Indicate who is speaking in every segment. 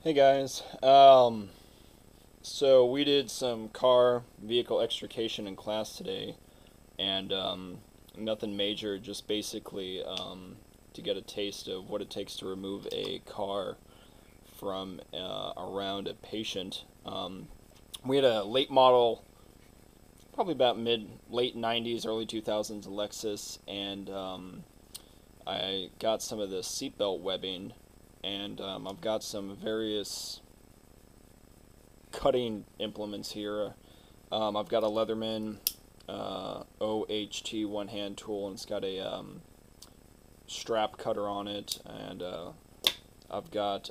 Speaker 1: Hey guys. So we did some car vehicle extrication in class today, and nothing major, just basically to get a taste of what it takes to remove a car from around a patient. We had a late model, probably about late 90s, early 2000s Lexus, and I got some of the seatbelt webbing, and I've got some various cutting implements here. I've got a Leatherman OHT one hand tool, and it's got a strap cutter on it, and I've got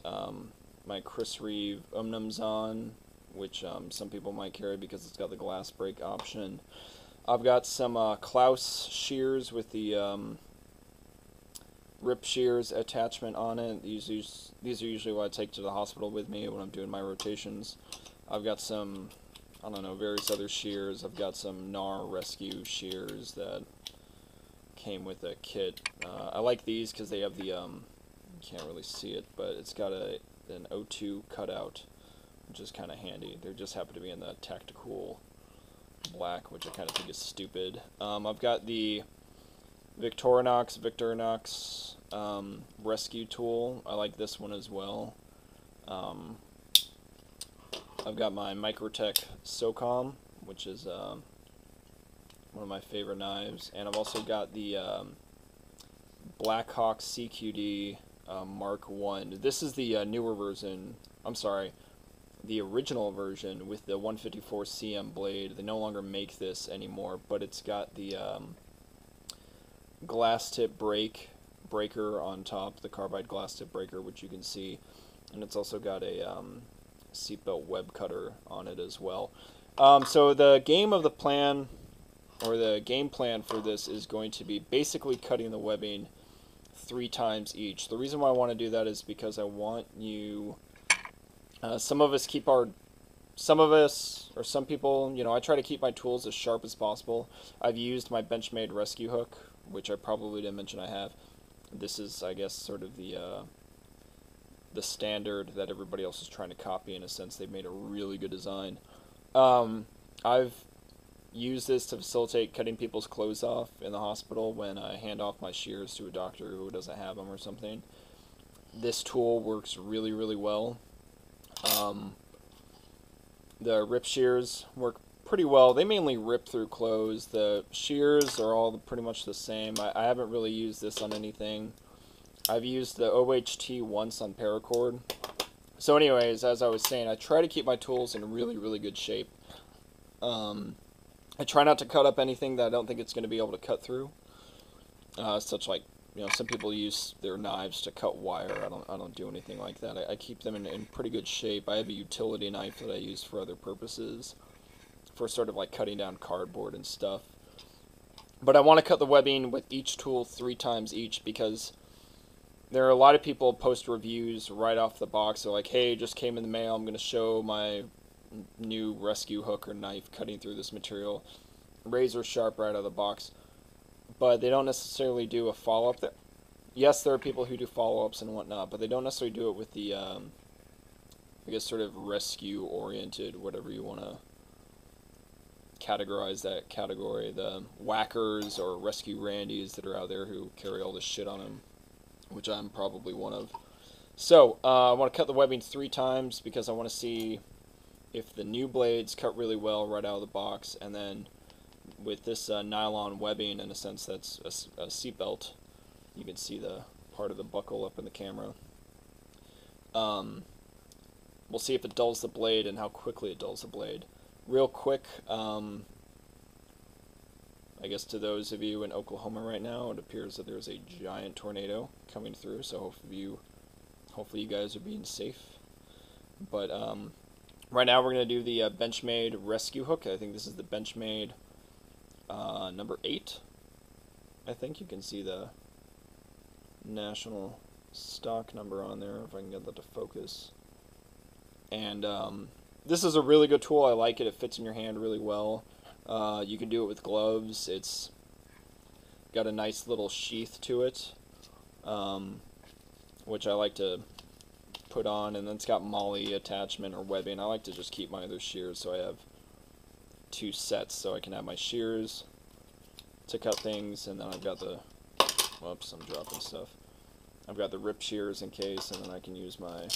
Speaker 1: my Chris Reeve Omnums on, which some people might carry because it's got the glass break option. I've got some Klaus shears with the rip shears attachment on it. These are usually what I take to the hospital with me when I'm doing my rotations. I've got some, I don't know, various other shears. I've got some NAR Rescue shears that came with a kit. I like these because they have the, you can't really see it, but it's got an O2 cutout, which is kind of handy. They just happen to be in the Tactical black, which I kind of think is stupid. I've got the Victorinox rescue tool. I like this one as well. Um, I've got my Microtech SOCOM, which is one of my favorite knives, and I've also got the Blackhawk CQD Mark 1. This is the newer version. I'm sorry, the original version with the 154 cm blade. They no longer make this anymore, but it's got the glass tip breaker on top, the carbide glass tip breaker, which you can see, and it's also got a seatbelt web cutter on it as well. So the game plan for this is going to be basically cutting the webbing 3 times each. The reason why I want to do that is because I want you. Some of us or some people, I try to keep my tools as sharp as possible. I've used my Benchmade rescue hook, which I probably didn't mention I have. This is, I guess, sort of the standard that everybody else is trying to copy. In a sense, they've made a really good design. I've used this to facilitate cutting people's clothes off in the hospital when I hand off my shears to a doctor who doesn't have them or something. This tool works really, really well. Um, the rip shears work pretty well. They mainly rip through clothes. The shears are all pretty much the same. I haven't really used this on anything. I've used the OHT once on paracord. So anyways, as I was saying, I try to keep my tools in really, really good shape. I try not to cut up anything that I don't think it's going to be able to cut through. Such like, some people use their knives to cut wire. I don't do anything like that. I keep them in pretty good shape. I have a utility knife that I use for other purposes, for sort of like cutting down cardboard and stuff. But I want to cut the webbing with each tool 3 times each because there are a lot of people post reviews right off the box. They're like, hey, just came in the mail. I'm going to show my new rescue hook or knife cutting through this material. Razor sharp right out of the box. But they don't necessarily do a follow-up. Yes, there are people who do follow-ups and whatnot, but they don't necessarily do it with the, I guess, sort of rescue-oriented, whatever you want to categorize that category. The whackers or rescue Randys that are out there who carry all this shit on them, which I'm probably one of. So, I want to cut the webbing 3 times because I want to see if the new blades cut really well right out of the box, and then with this nylon webbing, in a sense that's a seatbelt, you can see the part of the buckle up in the camera. We'll see if it dulls the blade and how quickly it dulls the blade. Real quick, I guess to those of you in Oklahoma right now, it appears that there's a giant tornado coming through, so hopefully you guys are being safe. But right now we're going to do the Benchmade rescue hook. I think this is the Benchmade number 8. I think you can see the national stock number on there, if I can get that to focus. And this is a really good tool. I like it. It fits in your hand really well. You can do it with gloves. It's got a nice little sheath to it, which I like to put on, and then it's got MOLLE attachment or webbing. I like to just keep my other shears, so I have 2 sets, so I can have my shears to cut things, and then I've got the, whoops, I'm dropping stuff. I've got the rip shears in case, and then I can use my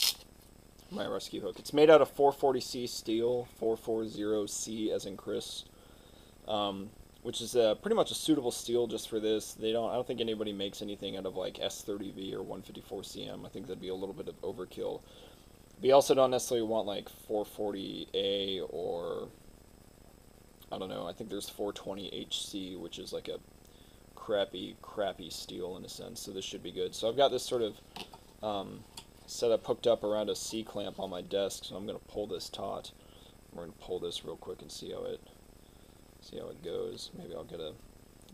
Speaker 1: rescue hook. It's made out of 440C steel, 440C as in Chris, which is pretty much a suitable steel just for this. I don't think anybody makes anything out of like S30V or 154CM. I think that'd be a little bit of overkill. But you also don't necessarily want like 440A or, I don't know, I think there's 420HC, which is like a crappy steel in a sense, so this should be good. So I've got this sort of setup hooked up around a C-clamp on my desk, so I'm going to pull this taut. We're going to pull this real quick and see how it goes. Maybe I'll get a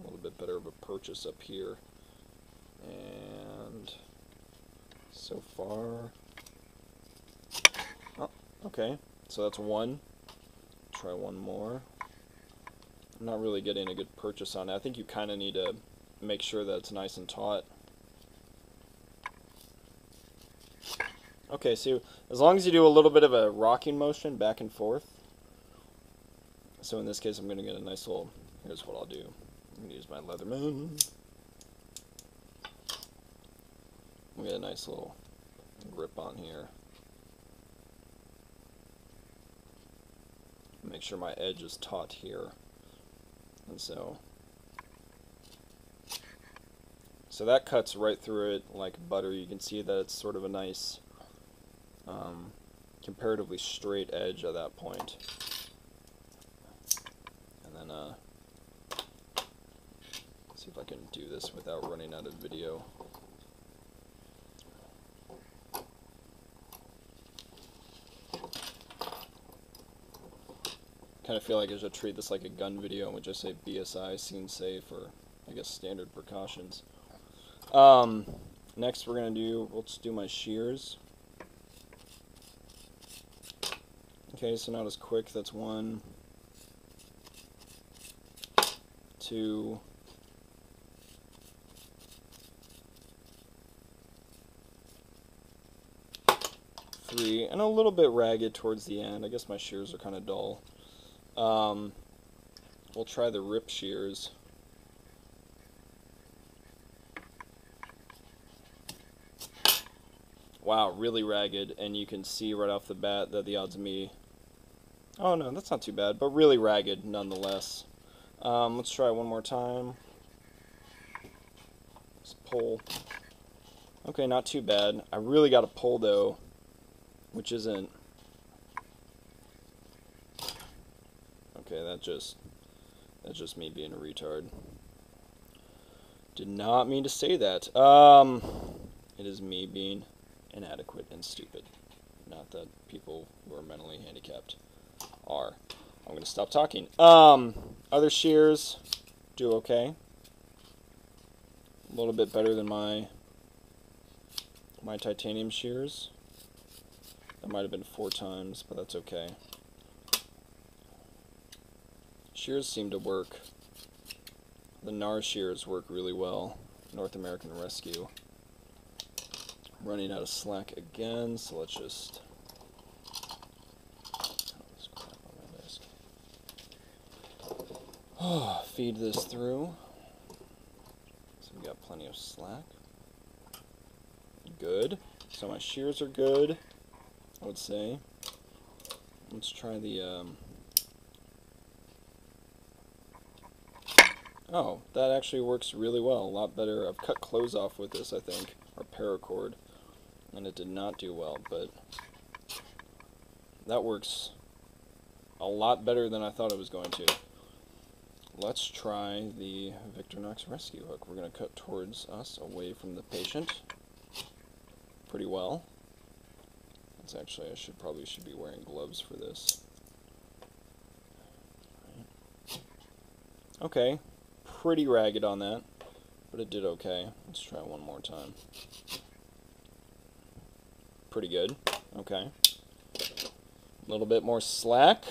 Speaker 1: little bit better of a purchase up here. And so far, oh, okay, so that's one. Try one more. I'm not really getting a good purchase on it. I think you kind of need to make sure that it's nice and taut. Okay, so as long as you do a little bit of a rocking motion back and forth. So in this case, I'm going to get a nice little, here's what I'll do. I'm going to use my Leatherman. We'll get a nice little grip on here. Make sure my edge is taut here. And so that cuts right through it like butter. You can see that it's sort of a nice, comparatively straight edge at that point. And then, see if I can do this without running out of video. Kind of feel like I should treat this like a gun video and would just say BSI, scene safe, or I guess standard precautions. Next we're going to do, let's do my shears. Okay, so not as quick. That's 1, 2, 3, and a little bit ragged towards the end. I guess my shears are kind of dull. We'll try the rip shears. Wow, really ragged, and you can see right off the bat that the odds of me... Oh no, that's not too bad, but really ragged nonetheless. Let's try one more time. Let's pull. Okay, not too bad. I really got to pull though, which isn't... Okay, that's just me being a retard. Did not mean to say that. It is me being inadequate and stupid. Not that people who are mentally handicapped are. I'm going to stop talking. Other shears do okay. A little bit better than my titanium shears. That might have been 4 times, but that's okay. Shears seem to work. The NAR shears work really well. North American Rescue. I'm running out of slack again, so let's just... feed this through. So we got plenty of slack. Good. So my shears are good, I would say. Let's try the... Oh, that actually works really well. A lot better. I've cut clothes off with this, I think, or paracord, and it did not do well, but that works a lot better than I thought it was going to. Let's try the Victorinox rescue hook. We're going to cut towards us, away from the patient, pretty well. That's actually, I probably should be wearing gloves for this. Okay. Pretty ragged on that, but it did okay. Let's try one more time. Pretty good. Okay. A little bit more slack.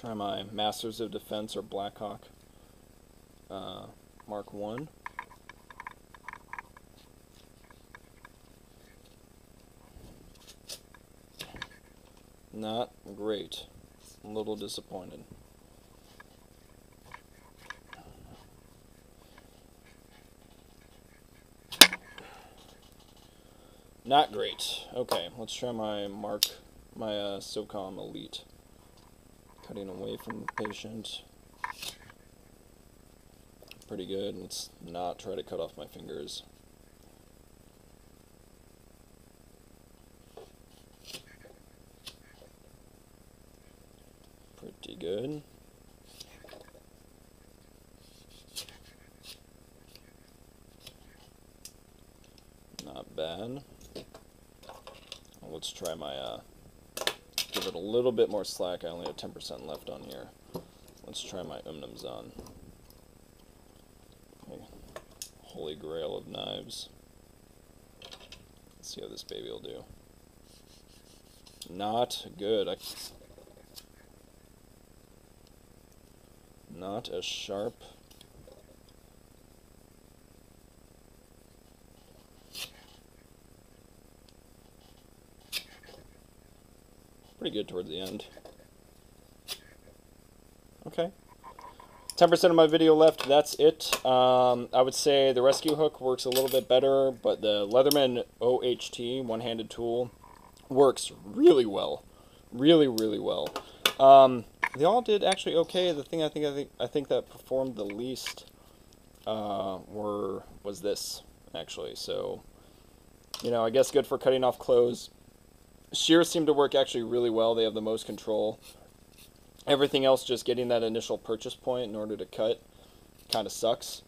Speaker 1: try my Masters of Defense or Blackhawk Mark 1. Not great. A little disappointed. Not great. Okay, let's try my SOCOM Elite. Cutting away from the patient. Pretty good. Let's not try to cut off my fingers. Pretty good. Not bad. Let's try my, give it a little bit more slack. I only have 10% left on here. Let's try my Umnumzan. Okay. Holy grail of knives. Let's see how this baby will do. Not good. Not as sharp. Pretty good towards the end. Okay. 10% of my video left, that's it. I would say the rescue hook works a little bit better, but the Leatherman OHT, one-handed tool, works really well. Really, really well. They all did actually okay. The thing I think that performed the least was this, actually. So, you know, I guess good for cutting off clothes. Shears seem to work actually really well. They have the most control. Everything else, just getting that initial purchase point in order to cut, kind of sucks.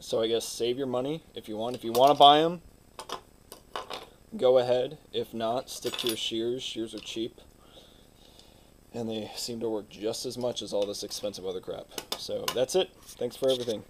Speaker 1: So I guess save your money if you want. If you want to buy them, go ahead. If not, stick to your shears. Shears are cheap. And they seem to work just as much as all this expensive other crap. So that's it. Thanks for everything.